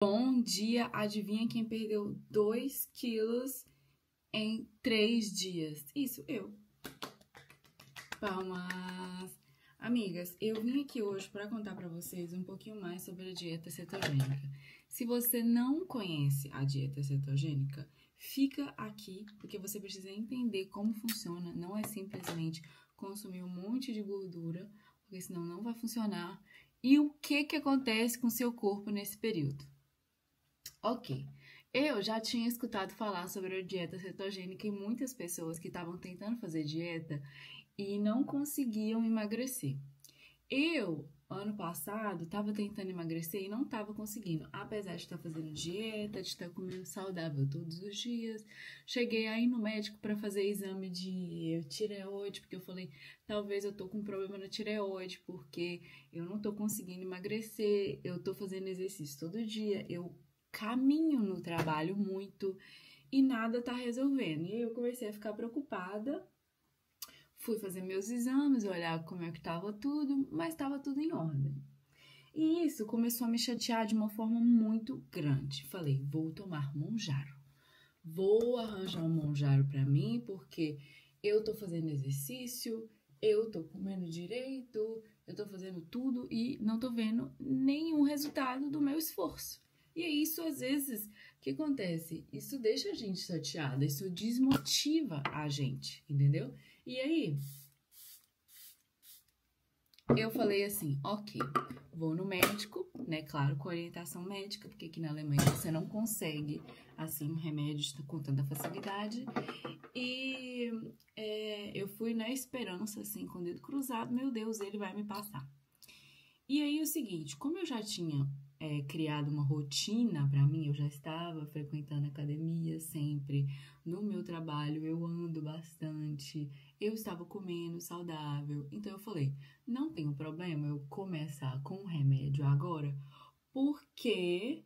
Bom dia, adivinha quem perdeu 2 quilos em 3 dias? Isso, eu. Palmas. Amigas, eu vim aqui hoje para contar para vocês um pouquinho mais sobre a dieta cetogênica. Se você não conhece a dieta cetogênica, fica aqui porque você precisa entender como funciona. Não é simplesmente consumir um monte de gordura, porque senão não vai funcionar. E o que acontece com seu corpo nesse período? Ok, eu já tinha escutado falar sobre a dieta cetogênica e muitas pessoas que estavam tentando fazer dieta e não conseguiam emagrecer. Eu, ano passado, estava tentando emagrecer e não estava conseguindo, apesar de estar fazendo dieta, de estar comendo saudável todos os dias. Cheguei aí no médico para fazer exame de tireoide, porque eu falei, talvez eu tô com um problema na tireoide, porque eu não tô conseguindo emagrecer, eu tô fazendo exercício todo dia, eu caminho no trabalho muito e nada tá resolvendo. E aí eu comecei a ficar preocupada. Fui fazer meus exames, olhar como é que estava tudo, mas estava tudo em ordem. E isso começou a me chatear de uma forma muito grande. Falei, vou tomar Monjaro. Vou arranjar um Monjaro para mim, porque eu tô fazendo exercício, eu tô comendo direito, eu tô fazendo tudo e não tô vendo nenhum resultado do meu esforço. E é isso, às vezes, o que acontece? Isso deixa a gente chateada, isso desmotiva a gente, entendeu? E aí, eu falei assim, ok, vou no médico, né, claro, com orientação médica, porque aqui na Alemanha você não consegue, assim, um remédio com tanta facilidade. E eu fui na esperança, assim, com o dedo cruzado, meu Deus, ele vai me passar. E aí, o seguinte, como eu já tinha criado uma rotina para mim, eu já estava frequentando academia sempre, no meu trabalho eu ando bastante, eu estava comendo saudável, então eu falei, não tem problema eu começar com o remédio agora, porque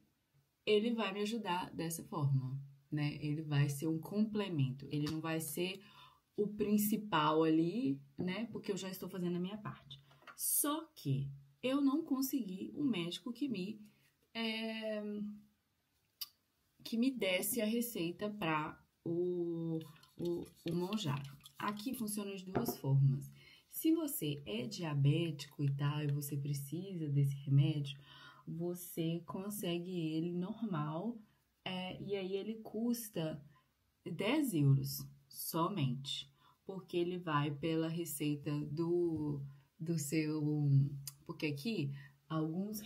ele vai me ajudar dessa forma, né? Ele vai ser um complemento, ele não vai ser o principal ali, né? Porque eu já estou fazendo a minha parte. Só que eu não consegui um médico que me desse a receita para o Monjaro. Aqui funciona de duas formas. Se você é diabético e tal, e você precisa desse remédio, você consegue ele normal, e aí ele custa 10 euros somente, porque ele vai pela receita do seu. Porque aqui alguns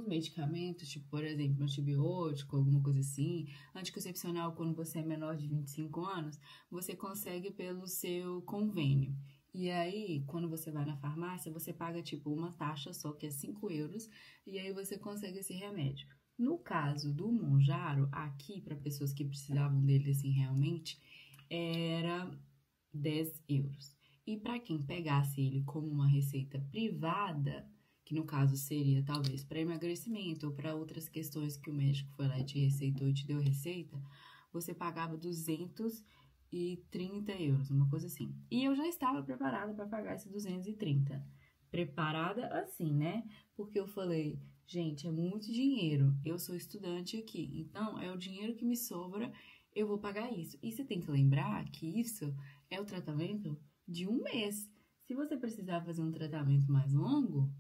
medicamentos, tipo, por exemplo, antibiótico, alguma coisa assim, anticoncepcional, quando você é menor de 25 anos, você consegue pelo seu convênio. E aí, quando você vai na farmácia, você paga, tipo, uma taxa só, que é 5 euros, e aí você consegue esse remédio. No caso do Monjaro, aqui, para pessoas que precisavam dele, assim, realmente, era 10 euros. E para quem pegasse ele como uma receita privada, que no caso seria talvez para emagrecimento ou para outras questões que o médico foi lá e te receitou e te deu receita, você pagava 230 euros, uma coisa assim. E eu já estava preparada para pagar esse 230. Preparada assim, né? Porque eu falei, gente, é muito dinheiro. Eu sou estudante aqui, então é o dinheiro que me sobra, eu vou pagar isso. E você tem que lembrar que isso é o tratamento de um mês. Se você precisar fazer um tratamento mais longo,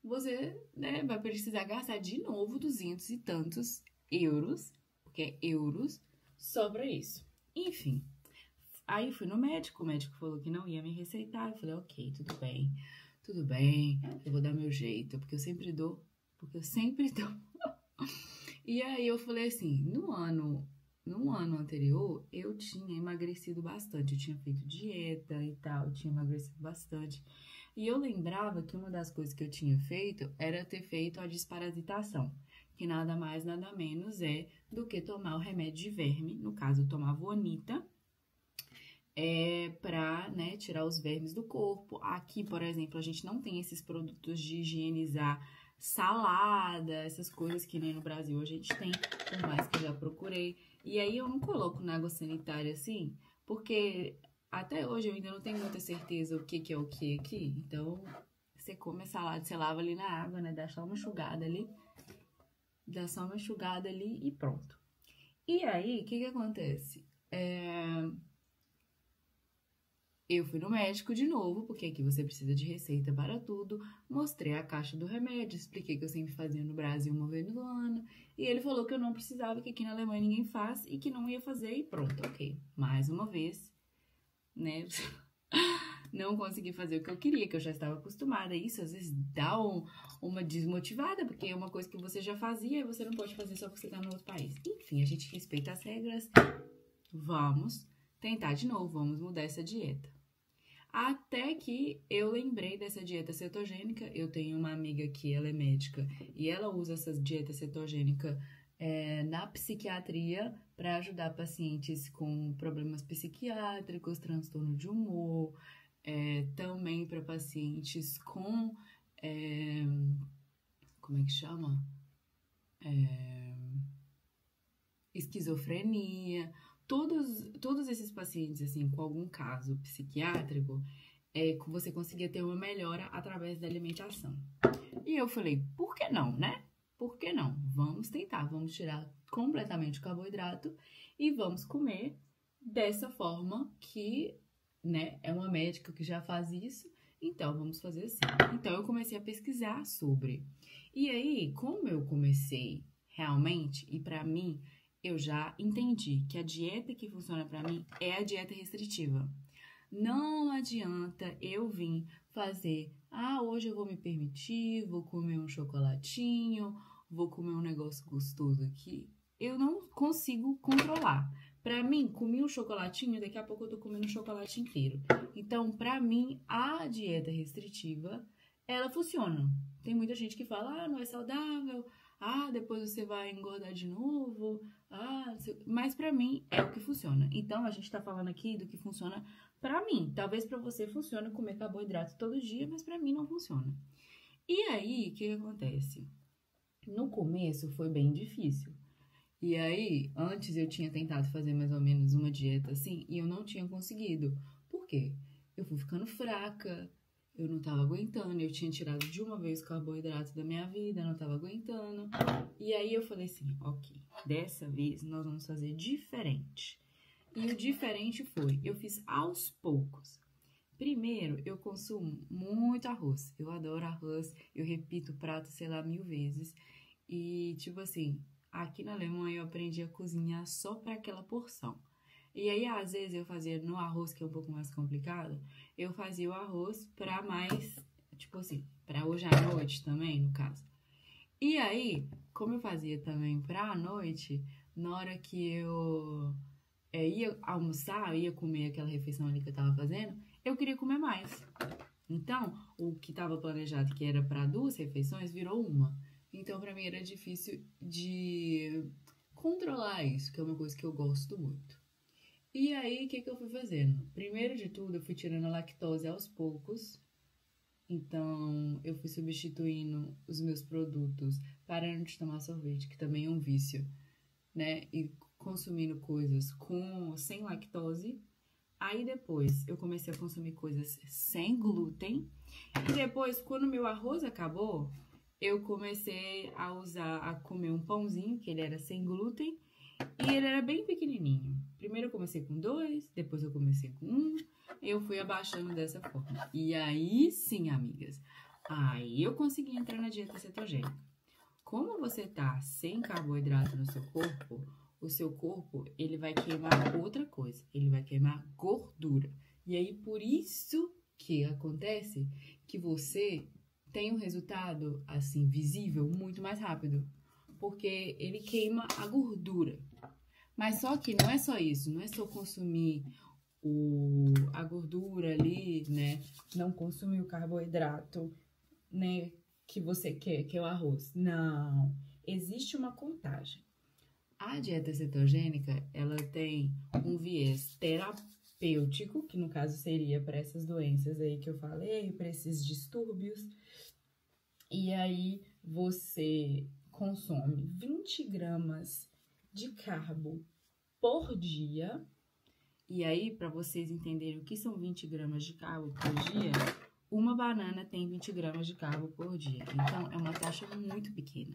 você, né, vai precisar gastar de novo 200 e tantos euros, porque é euros, só pra isso. Enfim, aí fui no médico, o médico falou que não ia me receitar. Eu falei, ok, tudo bem, eu vou dar meu jeito, porque eu sempre dou. E aí eu falei assim, no ano anterior, eu tinha emagrecido bastante, eu tinha feito dieta e tal, eu tinha emagrecido bastante. E eu lembrava que uma das coisas que eu tinha feito era ter feito a desparasitação, que nada mais, nada menos é do que tomar o remédio de verme, no caso, eu tomava Vonita, para, né, tirar os vermes do corpo. Aqui, por exemplo, a gente não tem esses produtos de higienizar salada, essas coisas que nem no Brasil a gente tem, por mais que eu já procurei. E aí eu não coloco na água sanitária assim, porque até hoje eu ainda não tenho muita certeza o que é o que aqui. Então, você come a salada, você lava ali na água, né, dá só uma enxugada ali dá só uma enxugada ali e pronto. E aí, o que acontece? Eu fui no médico de novo, porque aqui você precisa de receita para tudo. Mostrei a caixa do remédio, expliquei que eu sempre fazia no Brasil uma vez no ano. E ele falou que eu não precisava, que aqui na Alemanha ninguém faz e que não ia fazer e pronto, ok. Mais uma vez, né? Não consegui fazer o que eu queria, que eu já estava acostumada. Isso às vezes dá uma desmotivada, porque é uma coisa que você já fazia e você não pode fazer só porque você está no outro país. Enfim, a gente respeita as regras. Vamos tentar de novo, vamos mudar essa dieta. Até que eu lembrei dessa dieta cetogênica. Eu tenho uma amiga que ela é médica e ela usa essa dieta cetogênica na psiquiatria para ajudar pacientes com problemas psiquiátricos, transtorno de humor, também para pacientes com como é que chama? Esquizofrenia. Todos esses pacientes, assim, com algum caso psiquiátrico, você conseguia ter uma melhora através da alimentação. E eu falei, por que não, né? Por que não? Vamos tentar, vamos tirar completamente o carboidrato e vamos comer dessa forma que, né, é uma médica que já faz isso, então vamos fazer assim. Então eu comecei a pesquisar sobre. E aí, como eu comecei realmente, e pra mim, eu já entendi que a dieta que funciona pra mim é a dieta restritiva. Não adianta eu vir fazer, hoje eu vou me permitir, vou comer um chocolatinho, vou comer um negócio gostoso aqui. Eu não consigo controlar. Pra mim, comi um chocolatinho, daqui a pouco eu tô comendo um chocolate inteiro. Então, pra mim, a dieta restritiva, ela funciona. Tem muita gente que fala, não é saudável, depois você vai engordar de novo, mas pra mim é o que funciona. Então, a gente tá falando aqui do que funciona pra mim. Talvez pra você funcione comer carboidrato todo dia, mas pra mim não funciona. E aí, o que acontece? No começo foi bem difícil. E aí, antes eu tinha tentado fazer mais ou menos uma dieta assim, e eu não tinha conseguido. Por quê? Eu fui ficando fraca, eu não tava aguentando, eu tinha tirado de uma vez o carboidrato da minha vida, não tava aguentando. E aí eu falei assim, ok, dessa vez nós vamos fazer diferente. E o diferente foi, eu fiz aos poucos. Primeiro, eu consumo muito arroz. Eu adoro arroz, eu repito o prato, sei lá, 1000 vezes. E, tipo assim, aqui na Alemanha eu aprendi a cozinhar só para aquela porção. E aí, às vezes, eu fazia no arroz, que é um pouco mais complicado, eu fazia o arroz para mais, tipo assim, para hoje à noite também, no caso. E aí, como eu fazia também pra noite, na hora que eu ia almoçar, ia comer aquela refeição ali que eu tava fazendo, eu queria comer mais. Então, o que tava planejado que era para 2 refeições, virou uma. Então, pra mim era difícil de controlar isso, que é uma coisa que eu gosto muito. E aí, o que eu fui fazendo? Primeiro de tudo, eu fui tirando a lactose aos poucos. Então, eu fui substituindo os meus produtos, parando de tomar sorvete, que também é um vício, né? E consumindo coisas sem lactose. Aí depois eu comecei a consumir coisas sem glúten. E depois, quando meu arroz acabou, eu comecei a comer um pãozinho, que ele era sem glúten, e ele era bem pequenininho. Primeiro eu comecei com 2, depois eu comecei com 1, eu fui abaixando dessa forma. E aí sim, amigas, aí eu consegui entrar na dieta cetogênica. Como você tá sem carboidrato no seu corpo, o seu corpo, ele vai queimar outra coisa, ele vai queimar gordura. E aí, por isso que acontece que você tem um resultado, assim, visível muito mais rápido, porque ele queima a gordura. Mas só que não é só isso, não é só consumir a gordura ali, né? Não consumir o carboidrato, né? Que você quer, que é o arroz. Não, existe uma contagem. A dieta cetogênica, ela tem um viés terapêutico, que no caso seria para essas doenças aí que eu falei, para esses distúrbios. E aí você consome 20 gramas de carbo por dia. E aí, para vocês entenderem o que são 20 gramas de carbo por dia, uma banana tem 20 gramas de carbo por dia. Então, é uma taxa muito pequena.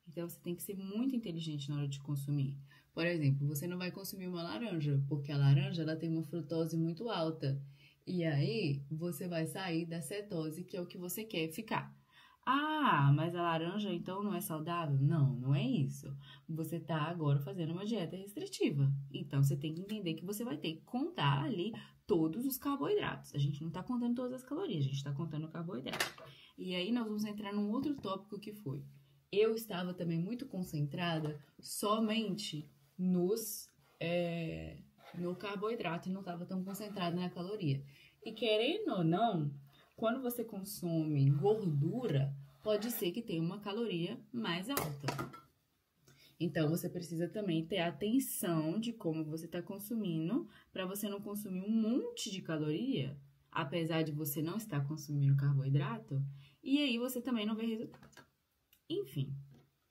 Então, você tem que ser muito inteligente na hora de consumir. Por exemplo, você não vai consumir uma laranja, porque a laranja ela tem uma frutose muito alta. E aí, você vai sair da cetose, que é o que você quer ficar. Ah, mas a laranja então não é saudável? Não, não é isso. Você está agora fazendo uma dieta restritiva. Então, você tem que entender que você vai ter que contar ali todos os carboidratos. A gente não está contando todas as calorias, a gente está contando o carboidrato. E aí, nós vamos entrar num outro tópico que foi: eu estava também muito concentrada somente no carboidrato e não estava tão concentrada na caloria. E querendo ou não, quando você consome gordura, pode ser que tenha uma caloria mais alta. Então, você precisa também ter atenção de como você está consumindo, para você não consumir um monte de caloria, apesar de você não estar consumindo carboidrato, e aí você também não vê resultado. Enfim,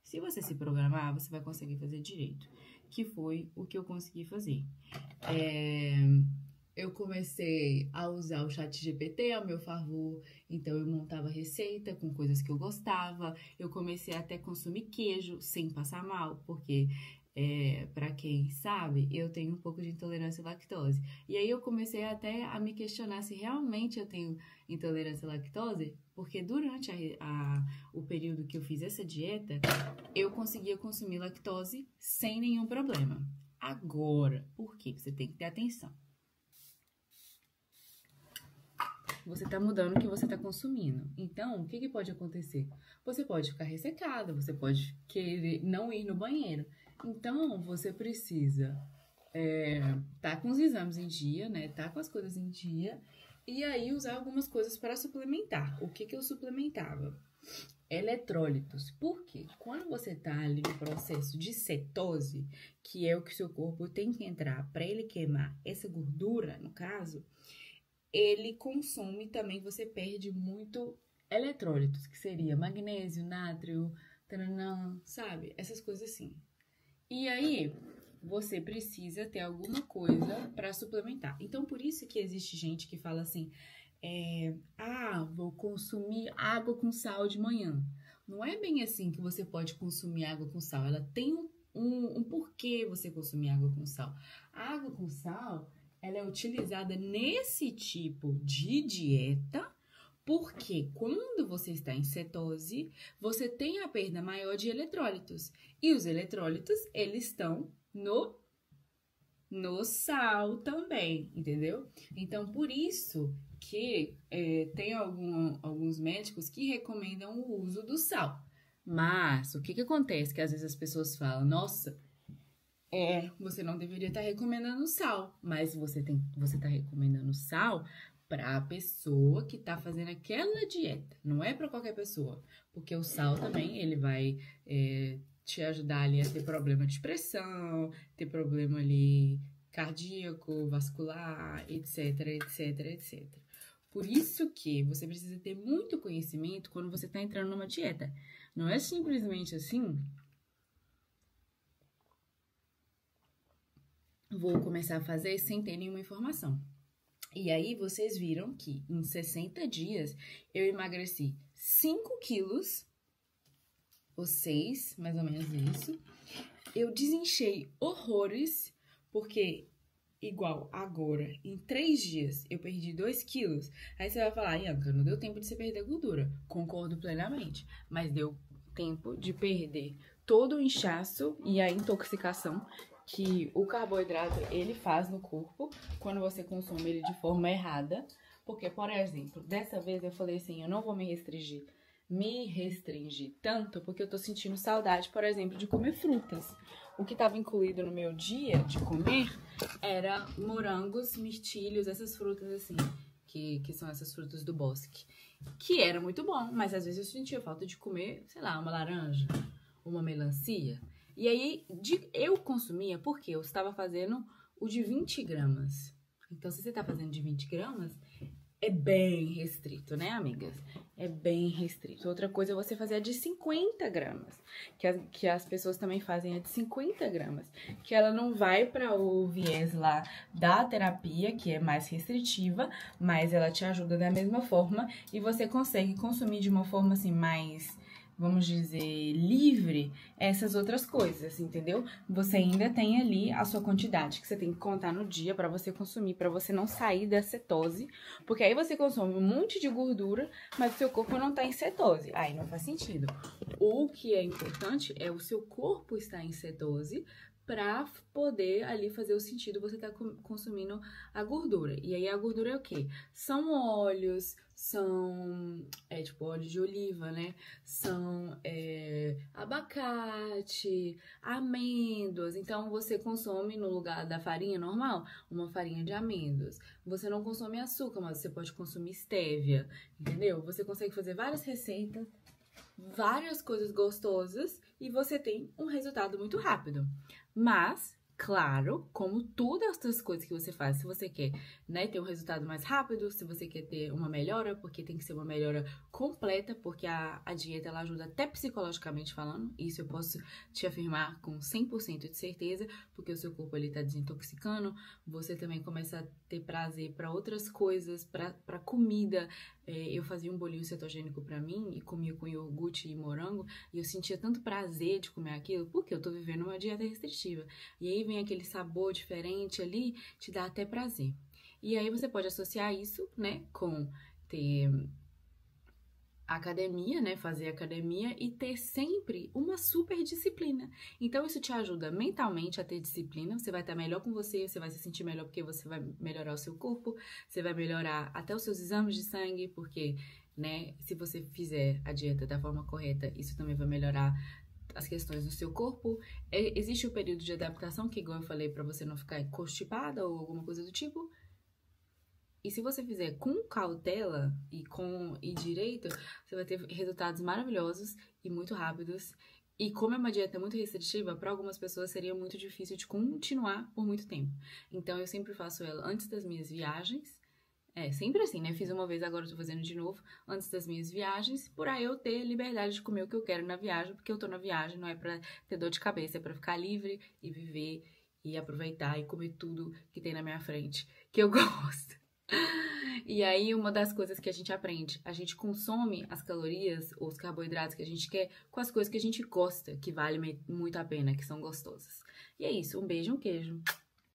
se você se programar, você vai conseguir fazer direito, que foi o que eu consegui fazer. Eu comecei a usar o ChatGPT ao meu favor, então eu montava receita com coisas que eu gostava. Eu comecei até a consumir queijo sem passar mal, porque, para quem sabe, eu tenho um pouco de intolerância à lactose. E aí eu comecei até a me questionar se realmente eu tenho intolerância à lactose, porque durante o período que eu fiz essa dieta, eu conseguia consumir lactose sem nenhum problema. Agora, por quê? Você tem que ter atenção. Você está mudando o que você está consumindo. Então, o que pode acontecer? Você pode ficar ressecada, você pode querer não ir no banheiro. Então, você precisa tá com os exames em dia, né? Tá com as coisas em dia. E aí, usar algumas coisas para suplementar. O que eu suplementava? Eletrólitos. Por quê? Quando você tá ali no processo de cetose, que é o que o seu corpo tem que entrar para ele queimar essa gordura, no caso, ele consome também, você perde muito eletrólitos, que seria magnésio, nátrio, taranã, sabe? Essas coisas assim. E aí, você precisa ter alguma coisa para suplementar. Então, por isso que existe gente que fala assim, vou consumir água com sal de manhã. Não é bem assim que você pode consumir água com sal. Ela tem um porquê você consumir água com sal. A água com sal, ela é utilizada nesse tipo de dieta porque quando você está em cetose, você tem a perda maior de eletrólitos. E os eletrólitos, eles estão no sal também, entendeu? Então, por isso que tem alguns médicos que recomendam o uso do sal. Mas, o que acontece? Que às vezes as pessoas falam, nossa, você não deveria estar recomendando sal, mas você está recomendando sal para a pessoa que está fazendo aquela dieta, não é para qualquer pessoa, porque o sal também, ele vai te ajudar ali a ter problema de pressão, ter problema ali cardíaco, vascular, etc, etc, etc. Por isso que você precisa ter muito conhecimento quando você está entrando numa dieta. Não é simplesmente assim, vou começar a fazer sem ter nenhuma informação. E aí, vocês viram que em 60 dias eu emagreci 5 quilos, ou 6, mais ou menos isso. Eu desinchei horrores, porque, igual agora, em 3 dias eu perdi 2 quilos. Aí você vai falar, Ianca, não deu tempo de você perder gordura. Concordo plenamente, mas deu tempo de perder todo o inchaço e a intoxicação que o carboidrato ele faz no corpo quando você consome ele de forma errada. Porque, por exemplo, dessa vez eu falei assim, eu não vou me restringir tanto porque eu tô sentindo saudade, por exemplo, de comer frutas. O que estava incluído no meu dia de comer era morangos, mirtilhos, essas frutas assim, que são essas frutas do bosque. Que era muito bom, mas às vezes eu sentia falta de comer, sei lá, uma laranja, uma melancia. E aí, eu consumia porque eu estava fazendo o de 20 gramas. Então, se você está fazendo de 20 gramas, é bem restrito, né, amigas? É bem restrito. Outra coisa é você fazer a de 50 gramas, que as pessoas também fazem a de 50 gramas, que ela não vai para o viés lá da terapia, que é mais restritiva, mas ela te ajuda da mesma forma e você consegue consumir de uma forma, assim, mais, vamos dizer, livre essas outras coisas, entendeu? Você ainda tem ali a sua quantidade que você tem que contar no dia pra você consumir, pra você não sair da cetose, porque aí você consome um monte de gordura, mas o seu corpo não tá em cetose, aí não faz sentido. O que é importante é o seu corpo estar em cetose pra poder ali fazer o sentido você tá consumindo a gordura. E aí a gordura é o quê? São óleos, são tipo óleo de oliva, né? São abacate, amêndoas. Então você consome no lugar da farinha normal, uma farinha de amêndoas. Você não consome açúcar, mas você pode consumir stevia, entendeu? Você consegue fazer várias receitas, várias coisas gostosas e você tem um resultado muito rápido. Mas, claro, como todas as coisas que você faz, se você quer, né, ter um resultado mais rápido, se você quer ter uma melhora, porque tem que ser uma melhora completa, porque a dieta ela ajuda até psicologicamente falando, isso eu posso te afirmar com 100% de certeza, porque o seu corpo ele tá desintoxicando, você também começa a ter prazer para outras coisas, para comida. Eu fazia um bolinho cetogênico pra mim e comia com iogurte e morango e eu sentia tanto prazer de comer aquilo porque eu tô vivendo uma dieta restritiva. E aí vem aquele sabor diferente ali, te dá até prazer. E aí você pode associar isso, né, com ter academia, né, fazer academia e ter sempre uma super disciplina. Então isso te ajuda mentalmente a ter disciplina, você vai estar melhor com você vai se sentir melhor porque você vai melhorar o seu corpo, você vai melhorar até os seus exames de sangue, porque, né, se você fizer a dieta da forma correta, isso também vai melhorar as questões do seu corpo. Existe o período de adaptação, que igual eu falei, para você não ficar constipada ou alguma coisa do tipo. E se você fizer com cautela e direito, você vai ter resultados maravilhosos e muito rápidos. E como é uma dieta muito restritiva, para algumas pessoas seria muito difícil de continuar por muito tempo. Então eu sempre faço ela antes das minhas viagens. Sempre assim, né? Fiz uma vez, agora eu tô fazendo de novo, antes das minhas viagens, por aí eu ter liberdade de comer o que eu quero na viagem, porque eu tô na viagem, não é pra ter dor de cabeça, é pra ficar livre e viver e aproveitar e comer tudo que tem na minha frente, que eu gosto. E aí, uma das coisas que a gente aprende, a gente consome as calorias ou os carboidratos que a gente quer com as coisas que a gente gosta, que vale muito a pena, que são gostosas. E é isso, um beijo, um queijo.